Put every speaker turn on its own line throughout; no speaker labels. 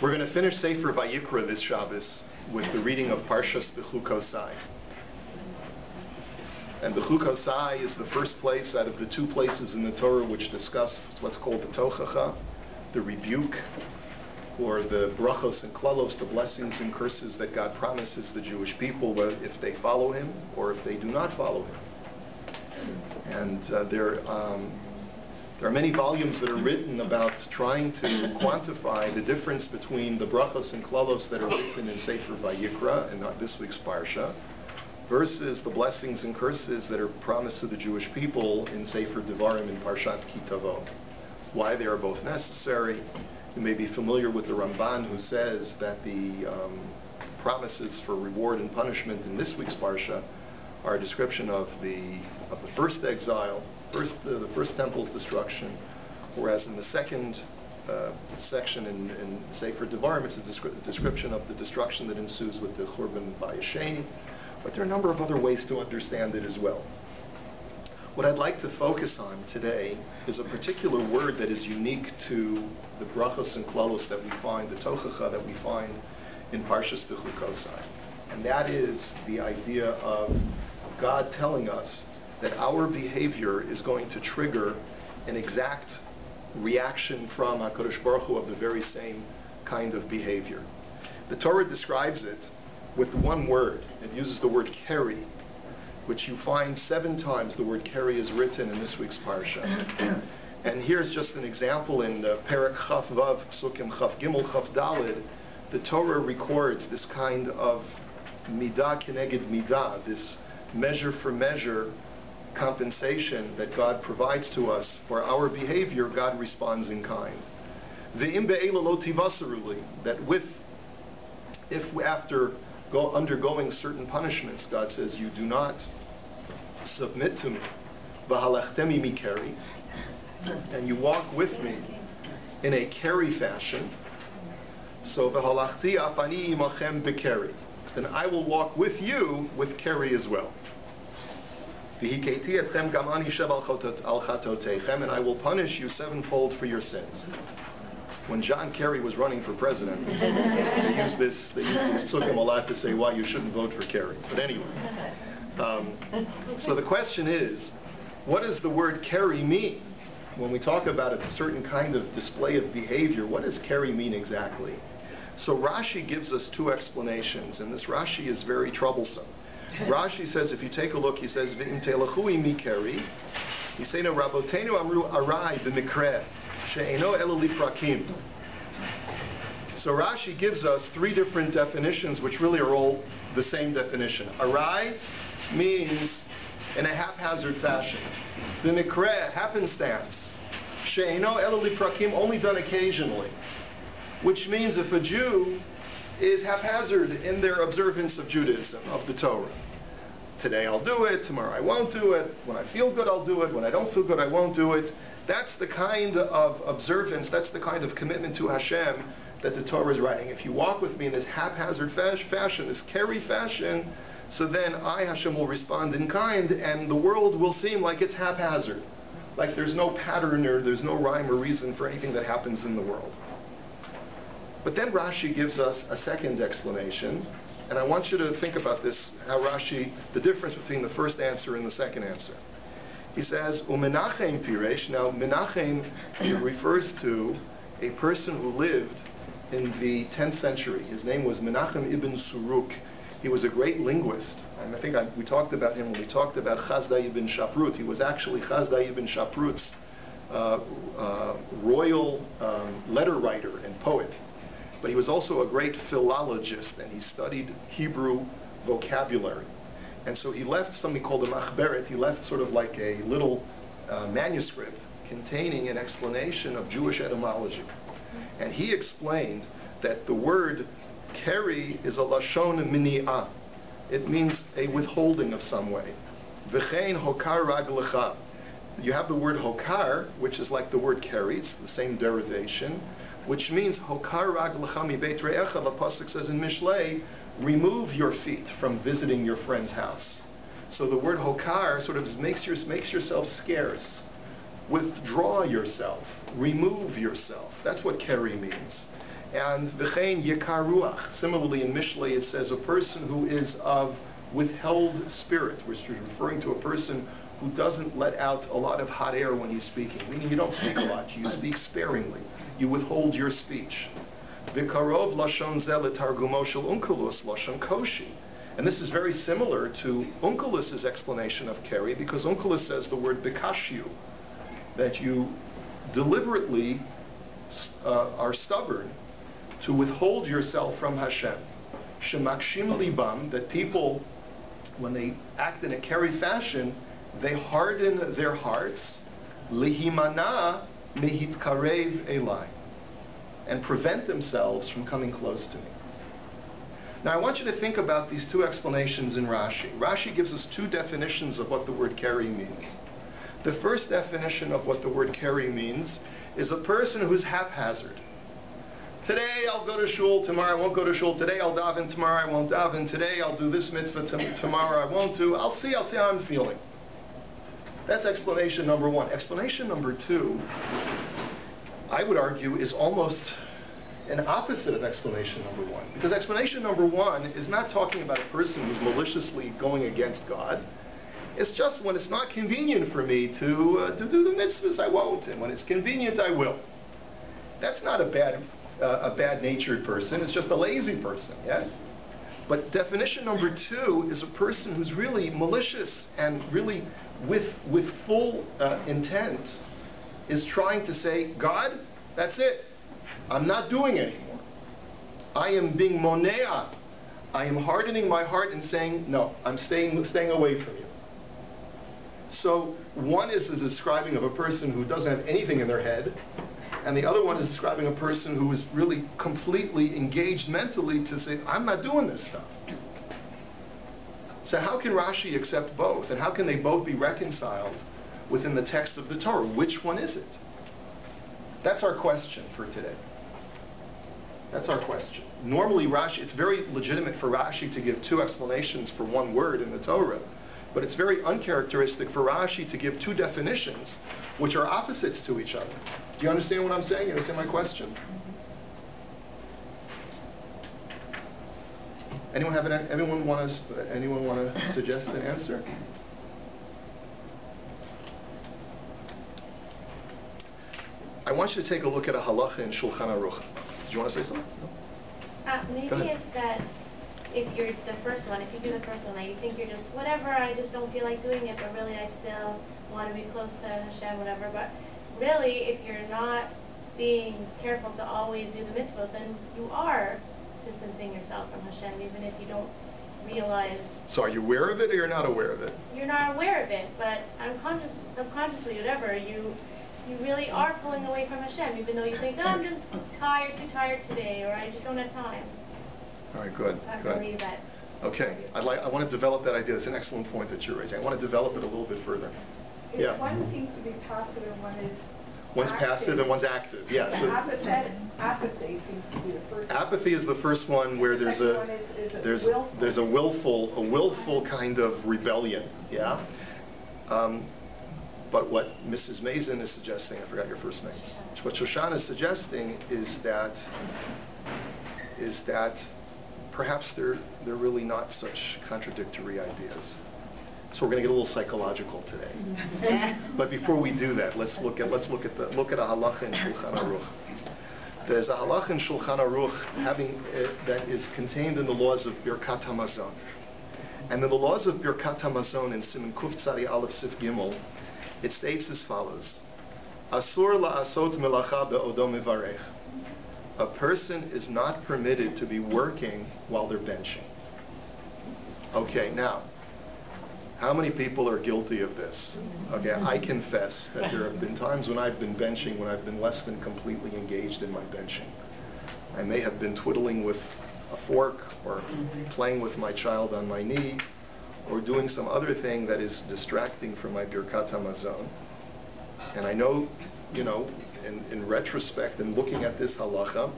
We're going to finish Sefer Vayikra this Shabbos with the reading of Parshas Behar-Behukosai. And Behar-Behukosai is the first place out of the two places in the Torah which discuss what's called the Tochacha, the rebuke, or the brachos and klalos, the blessings and curses that God promises the Jewish people if they follow Him or if they do not follow Him. And there are many volumes that are written about trying to quantify the difference between the brachos and klalos that are written in Sefer Vayikra and this week's Parsha versus the blessings and curses that are promised to the Jewish people in Sefer Devarim and Parshat Ki Tavo. Why they are both necessary. You may be familiar with the Ramban, who says that the promises for reward and punishment in this week's Parsha are a description of the first exile, the first temple's destruction, whereas in the second section in Sefer Devarim, it's a description of the destruction that ensues with the Churban Bayesheni. But there are a number of other ways to understand it as well. What I'd like to focus on today is a particular word that is unique to the brachos and klalos that we find, the tochacha that we find in Parshas Behukosai. And that is the idea of God telling us that our behavior is going to trigger an exact reaction from HaKadosh Baruch Hu of the very same kind of behavior. The Torah describes it with one word. It uses the word keri, which you find 7 times the word keri is written in this week's Parsha. And here's just an example in the Perek Chaf Vav, Psukim Chaf Gimel Chaf Daled. The Torah records this kind of midah keneged midah, this measure for measure compensation that God provides to us for our behavior. God responds in kind. Ve'im be'ela lo tivasaruli, that if after undergoing certain punishments, God says, you do not submit to me, v'halachtemi mi keri, and you walk with me in a keri fashion, so v'halachti afani imachem bekeri, then I will walk with you with keri as well. V'hiketi etchem gam ani shev al chatoteichem, and I will punish you 7-fold for your sins. When John Kerry was running for president, they used these psukim a lot to say why you shouldn't vote for Kerry. But anyway, so the question is, what does the word Kerry mean? When we talk about a certain kind of display of behavior, what does Kerry mean exactly? So Rashi gives us 2 explanations, and this Rashi is very troublesome. Rashi says, if you take a look, he says, V'im telachui mi Kerry, he say, no, Rabotenu amru arai b'mikreh, she'eno elo liprakim. So Rashi gives us 3 different definitions, which really are all the same definition. Arai means in a haphazard fashion. B'mikreh, happenstance. She'eno elo liprakim, only done occasionally. Which means if a Jew is haphazard in their observance of Judaism, of the Torah. Today I'll do it, tomorrow I won't do it, when I feel good I'll do it, when I don't feel good I won't do it. That's the kind of observance, that's the kind of commitment to Hashem that the Torah is writing. If you walk with me in this haphazard fashion, this keri fashion, so then I, Hashem, will respond in kind, and the world will seem like it's haphazard. Like there's no pattern or there's no rhyme or reason for anything that happens in the world. But then Rashi gives us a second explanation, and I want you to think about this, how Rashi, the difference between the first answer and the second answer. He says, Umenachem Piresh. Now, Menachem refers to a person who lived in the 10th century. His name was Menachem ibn Suruk. He was a great linguist, and I think we talked about him when we talked about Chazdai ibn Shaprut. He was actually Chazdai ibn Shaprut's royal letter writer and poet. But he was also a great philologist, and he studied Hebrew vocabulary. And so he left something called a machberet. He left sort of like a little manuscript containing an explanation of Jewish etymology. And he explained that the word keri is a lashon mini'ah. It means a withholding of some way. V'chein hokar raglecha. You have the word hokar, which is like the word keri. It's the same derivation, which means hokar raglecha mi beit re'echa. The pasuk says in Mishlei, remove your feet from visiting your friend's house. So the word hokar sort of makes yourself scarce. Withdraw yourself. Remove yourself. That's what keri means. And v'chein yekar ruach. Similarly, in Mishlei it says a person who is of withheld spirit, which is referring to a person who doesn't let out a lot of hot air when he's speaking. Meaning you don't speak a lot, you speak sparingly. You withhold your speech. V'karov lashon zeh letargumo shel Onkelos lashon koshi. And this is very similar to Onkelos' explanation of Keri, because Onkelos says the word bikashu, that you deliberately are stubborn to withhold yourself from Hashem. Shemakshim libam, that people, when they act in a Keri fashion, they harden their hearts, lihimana mehitkarev elai, and prevent themselves from coming close to me. Now I want you to think about these two explanations in Rashi. Rashi gives us two definitions of what the word Keri means. The first definition of what the word Keri means is a person who's haphazard. Today I'll go to shul, tomorrow I won't go to shul. Today I'll daven, tomorrow I won't daven. Today I'll do this mitzvah, tomorrow I won't do. I'll see how I'm feeling. That's explanation number one. Explanation number two, I would argue, is almost an opposite of explanation number one. Because explanation number one is not talking about a person who's maliciously going against God. It's just when it's not convenient for me to do the mitzvahs, I won't. And when it's convenient, I will. That's not a bad-natured person. It's just a lazy person, yes? But definition number two is a person who's really malicious and really with full intent is trying to say, God, that's it. I'm not doing anymore. I am being monea. I am hardening my heart and saying, no, I'm staying away from you. So one is describing of a person who doesn't have anything in their head, and the other one is describing a person who is really completely engaged mentally to say, I'm not doing this stuff. So how can Rashi accept both? And how can they both be reconciled within the text of the Torah? Which one is it? That's our question for today. That's our question. Normally Rashi, it's very legitimate for Rashi to give two explanations for one word in the Torah, but it's very uncharacteristic for Rashi to give two definitions which are opposites to each other. Do you understand what I'm saying? You understand my question? Anyone want to suggest an answer? I want you to take a look at a halacha in Shulchan Aruch. Did you want to say something? No?
Maybe it's that if you're the first one, if you do the first one, like you think you're just whatever, I just don't feel like doing it, but really I still want to be close to Hashem, whatever. But really, if you're not being careful to always do the mitzvot, then you are distancing yourself from Hashem, even if you don't realize.
So are you aware of it, or you're not aware of it?
You're not aware of it, but subconsciously, whatever, you really are pulling away from Hashem, even though you think, I'm just too tired today, or I just don't have time.
All right, good.
I believe that.
Okay, I want to develop that idea. It's an excellent point that you're raising. I want to develop it a little bit further. Yeah.
One seems to be passive and one is
One's
active.
Passive and one's active. Yeah. So
apathy seems to be the first.
Apathy is the first one where there's a willful kind of rebellion. Yeah. But what Mrs. Mason is suggesting, I forgot your first name. What Shoshana is suggesting is that perhaps they're really not such contradictory ideas. So we're going to get a little psychological today. But before we do that, let's look at a halacha in Shulchan Aruch. There's a halacha in Shulchan Aruch that is contained in the laws of Birkat HaMazon. And in the laws of Birkat HaMazon in Siman Kuf Tzadi Aleph Sif Gimel, it states as follows: Asur la'asot melacha be'odo mevarech. A person is not permitted to be working while they're benching. Okay, now, how many people are guilty of this? Okay, I confess that there have been times when I've been benching when I've been less than completely engaged in my benching. I may have been twiddling with a fork or playing with my child on my knee or doing some other thing that is distracting from my Birkat HaMazon. And I know, in retrospect and looking at this halacha,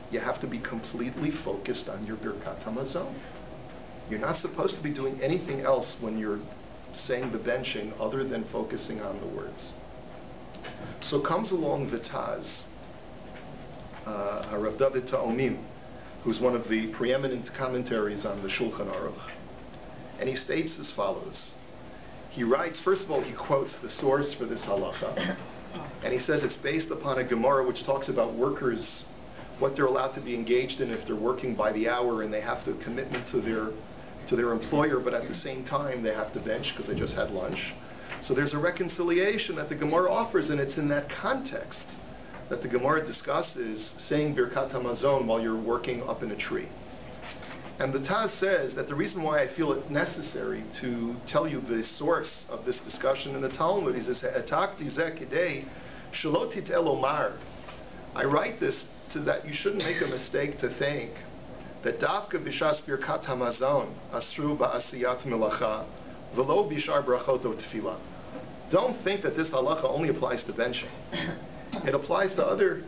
you have to be completely focused on your Birkat HaMazon. You're not supposed to be doing anything else when you're saying the benching other than focusing on the words. So comes along the Taz, Rav David Ta'omim, who's one of the preeminent commentaries on the Shulchan Aruch. And he states as follows. He writes, first of all, he quotes the source for this halacha, and he says it's based upon a Gemara which talks about workers, what they're allowed to be engaged in if they're working by the hour and they have the commitment to their employer, but at the same time they have to bench because they just had lunch. So there's a reconciliation that the Gemara offers, and it's in that context that the Gemara discusses saying Birkat HaMazon while you're working up in a tree. And the Taz says that the reason why I feel it necessary to tell you the source of this discussion in the Talmud is I write this so that you shouldn't make a mistake to think that Davka Bishas Birkat HaMazon Asru Ba'asiyat Melacha V'lo Bishar Brachot O Tefillah. Don't think that this halacha only applies to benching. It applies to other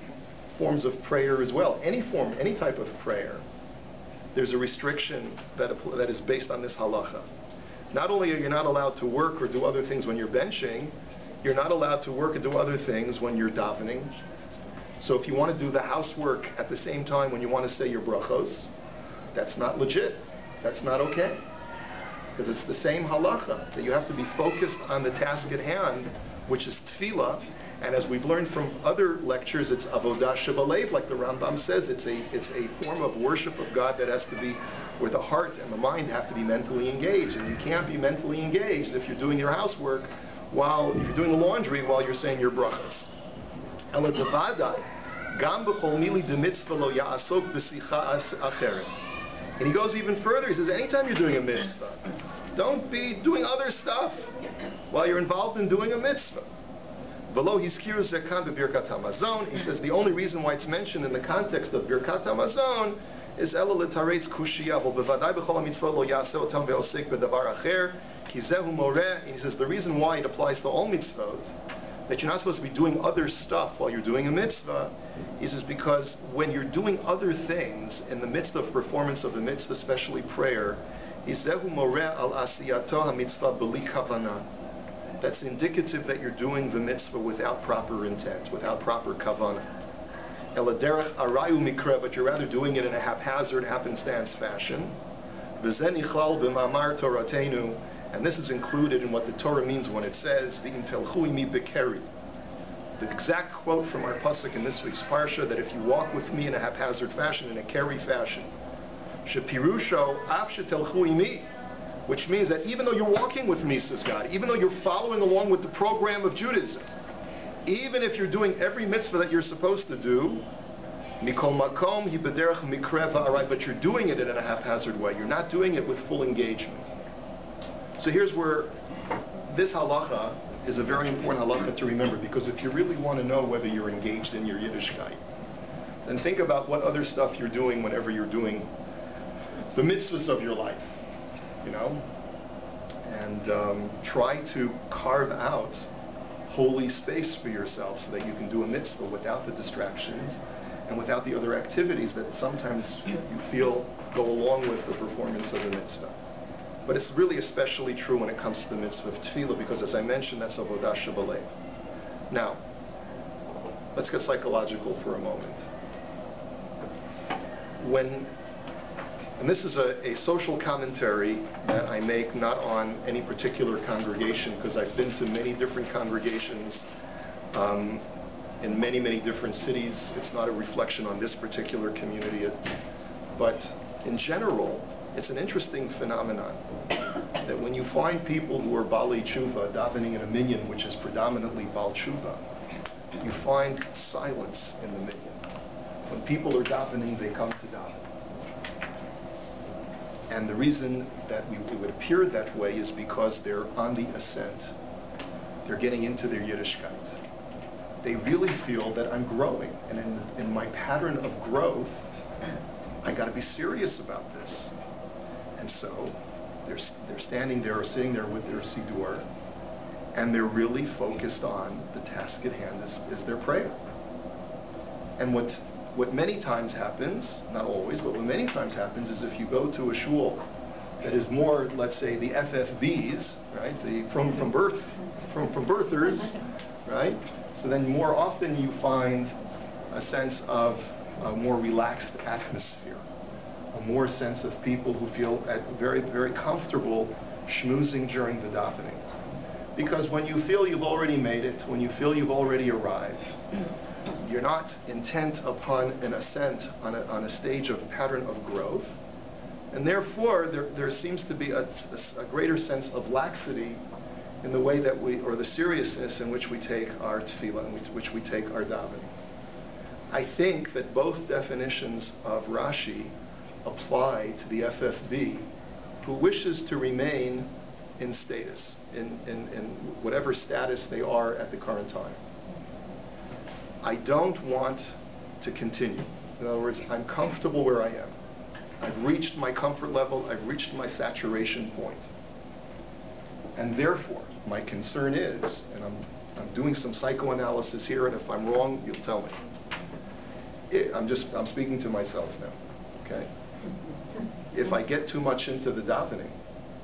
forms of prayer as well. Any form, any type of prayer, there's a restriction that is based on this halacha. Not only are you not allowed to work or do other things when you're benching, you're not allowed to work and do other things when you're davening. So if you want to do the housework at the same time when you want to say your brachos, that's not legit. That's not okay. Because it's the same halacha, that you have to be focused on the task at hand, which is tefillah. And as we've learned from other lectures, it's avodah shebalev, like the Rambam says. It's a form of worship of God that has to be where the heart and the mind have to be mentally engaged. And you can't be mentally engaged if you're doing your housework if you're doing the laundry while you're saying your brachas. Ela devadai, gam b'chol mili demitzvah lo ya'asok b'sicha acheret. And he goes even further. He says, anytime you're doing a mitzvah, don't be doing other stuff while you're involved in doing a mitzvah. Below he skewers zekan b'birkat hamazon. He says the only reason why it's mentioned in the context of birkat hamazon is ela l'taretz kushiyah b'vadai b'chol hamitzvot lo yaseh otam ve'osek b'davar acher ki zehu moreh. And he says the reason why it applies to all mitzvot, that you're not supposed to be doing other stuff while you're doing a mitzvah, he says because when you're doing other things in the midst of performance of the mitzvah, especially prayer, is zehu moreh al asiyato hamitzvah b'li kavanah. That's indicative that you're doing the mitzvah without proper intent, without proper kavanah. Eladerech arayu mikra, but you're rather doing it in a haphazard, happenstance fashion. V'zen ichlal b'mamar Torornto, and this is included in what the Torah means when it says v'im telchu imi bekeri. The exact quote from our pasuk in this week's parsha, that if you walk with me in a haphazard fashion, in a keri fashion, shepirusho af shetelchu imi, which means that even though you're walking with me, says God, even though you're following along with the program of Judaism, even if you're doing every mitzvah that you're supposed to do, mikol makom hi b'derech mikra va'arai, but you're doing it in a haphazard way. You're not doing it with full engagement. So here's where this halacha is a very important halacha to remember, because if you really want to know whether you're engaged in your Yiddishkeit, then think about what other stuff you're doing whenever you're doing the mitzvahs of your life. And try to carve out holy space for yourself so that you can do a mitzvah without the distractions and without the other activities that sometimes you feel go along with the performance of the mitzvah. But it's really especially true when it comes to the mitzvah of tefillah, because as I mentioned, that's avodah shebalev. Now, let's get psychological for a moment. And this is a social commentary that I make not on any particular congregation, because I've been to many different congregations in many, many different cities. It's not a reflection on this particular community. But in general, it's an interesting phenomenon that when you find people who are Baalei Tshuva davening in a minyan, which is predominantly Baal Tshuva, you find silence in the minyan. When people are davening, they come to daven. And the reason that it would appear that way is because they're on the ascent. They're getting into their Yiddishkeit. They really feel that I'm growing. And in my pattern of growth, I got to be serious about this. And so they're standing there or sitting there with their siddur, and they're really focused on the task at hand is their prayer. And what many times happens, not always, but what many times happens is if you go to a shul that is more, let's say, the FFBs, right, the from birthers, right? So then more often you find a sense of a more relaxed atmosphere, a more sense of people who feel very, very comfortable schmoozing during the davening. Because when you feel you've already made it, when you feel you've already arrived, you're not intent upon an ascent on a stage of pattern of growth, and therefore there seems to be a greater sense of laxity in the way that or the seriousness in which we take our tefillah, in which we take our davening. I think that both definitions of Rashi apply to the FFB, who wishes to remain in status, in whatever status they are at the current time. I don't want to continue. In other words, I'm comfortable where I am. I've reached my comfort level, I've reached my saturation point. And therefore, my concern is, and I'm doing some psychoanalysis here, and if I'm wrong, you'll tell me. I'm speaking to myself now, okay? If I get too much into the davening,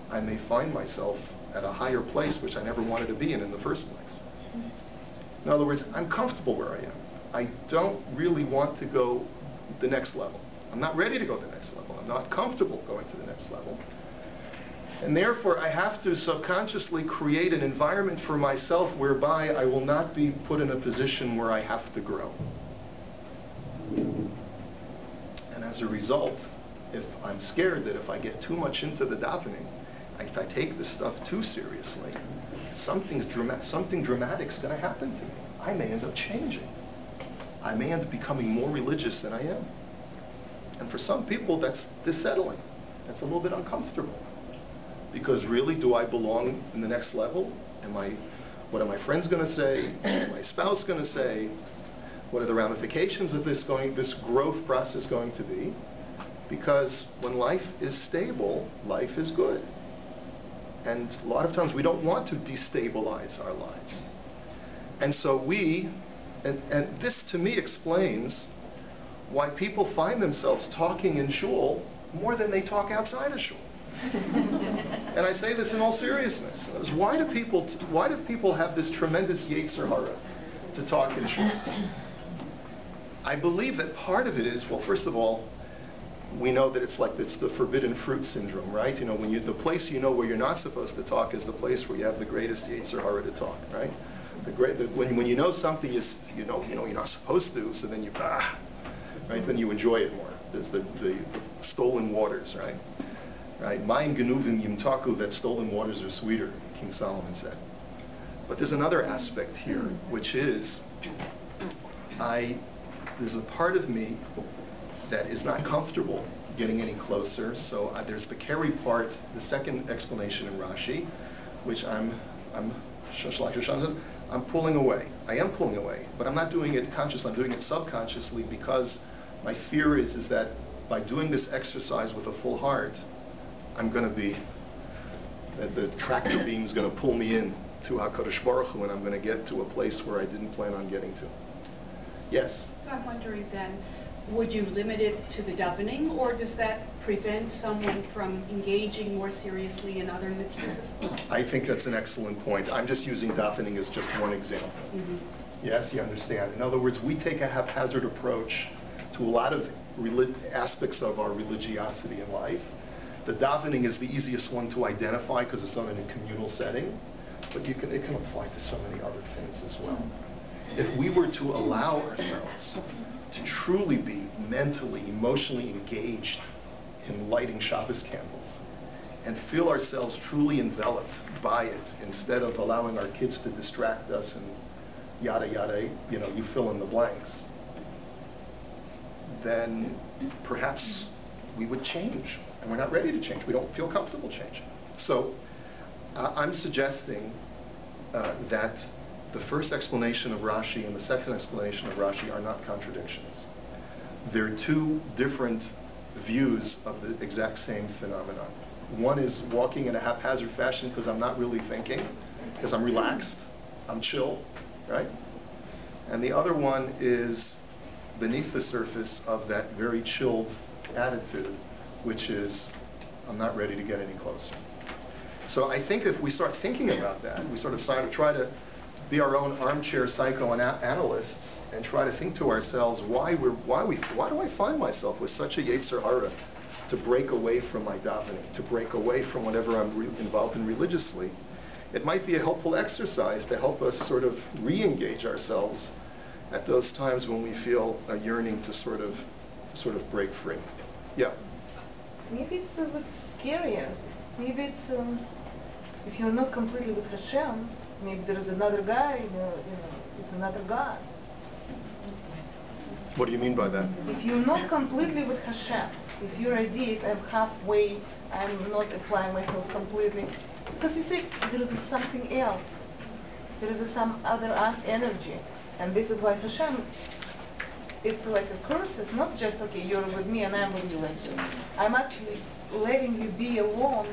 I may find myself at a higher place which I never wanted to be in the first place. In other words, I'm comfortable where I am. I don't really want to go the next level. I'm not ready to go to the next level. I'm not comfortable going to the next level. And therefore, I have to subconsciously create an environment for myself whereby I will not be put in a position where I have to grow. And as a result, if I'm scared that if I get too much into the davening, if I take this stuff too seriously, something dramatic's going to happen to me. I may end up changing. I may end up becoming more religious than I am. And for some people, that's dissettling. That's a little bit uncomfortable. Because really, do I belong in the next level? What are my friends going to say? What's my spouse going to say? What are the ramifications of this growth process going to be? Because when life is stable, life is good. And a lot of times we don't want to destabilize our lives. And so and this to me explains why people find themselves talking in shul more than they talk outside of shul. And I say this in all seriousness. Why do people have this tremendous yetzer hara to talk in shul? I believe that part of it is, well, first of all, we know that it's the forbidden fruit syndrome, right? You know, the place you know where you're not supposed to talk is the place where you have the greatest yetzer hara to talk, right? When you know something you know you're not supposed to, so then right? Then you enjoy it more. There's the stolen waters, right? Right? Mayim genuvim yimtaku, that stolen waters are sweeter, King Solomon said. But there's another aspect here, which is there's a part of me that is not comfortable getting any closer. So there's the carry part, the second explanation in Rashi, which I'm pulling away. I am pulling away, but I'm not doing it consciously. I'm doing it subconsciously because my fear is that by doing this exercise with a full heart, I'm going to be, the tractor beam is going to pull me in to HaKadosh Baruch Hu, and I'm going to get to a place where I didn't plan on getting to. Yes?
So I'm wondering then, would you limit it to the davening, or does that prevent someone from engaging more seriously in other mitzvahs?
I think that's an excellent point. I'm just using davening as just one example. Mm-hmm. Yes, you understand. In other words, we take a haphazard approach to a lot of aspects of our religiosity in life. The davening is the easiest one to identify because it's done in a communal setting, but it can apply to so many other things as well. If we were to allow ourselves to truly be mentally, emotionally engaged in lighting Shabbos candles and feel ourselves truly enveloped by it instead of allowing our kids to distract us and yada yada, you fill in the blanks, then perhaps we would change. And we're not ready to change. We don't feel comfortable changing. So I'm suggesting that the first explanation of Rashi and the second explanation of Rashi are not contradictions. They're two different views of the exact same phenomenon. One is walking in a haphazard fashion because I'm not really thinking, because I'm relaxed, I'm chill, right? And the other one is beneath the surface of that very chilled attitude, which is, I'm not ready to get any closer. So I think if we start thinking about that, we sort of try to be our own armchair psychoanalysts and try to think to ourselves, why do I find myself with such a Yetzer Hara to break away from my davening, to break away from whatever I'm involved in religiously? It might be a helpful exercise to help us sort of re-engage ourselves at those times when we feel a yearning to sort of break free. Yeah.
Maybe it's a bit scarier. Maybe it's if you're not completely with Hashem, maybe there is another guy. It's another God.
What do you mean by that?
If you're not completely with Hashem, if your idea is I'm halfway, I'm not applying myself completely, because you see, there is something else. There is some other energy, and this is why Hashem. It's like a curse. It's not just okay. You're with me and I'm with you. I'm actually letting you be alone.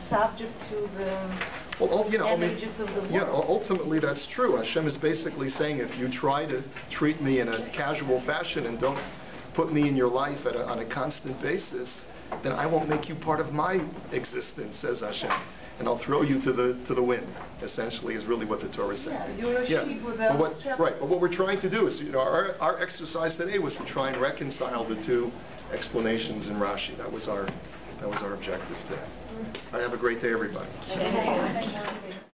Subject to the energies of the world.
Yeah, ultimately that's true. Hashem is basically saying, if you try to treat me in a casual fashion and don't put me in your life on a constant basis, then I won't make you part of my existence, says Hashem. And I'll throw you to the wind, essentially, is really what the Torah is saying.
Yeah, you're a sheep without
right, but what we're trying to do is, our exercise today was to try and reconcile the two explanations in Rashi. That was our objective today. All right, have a great day, everybody.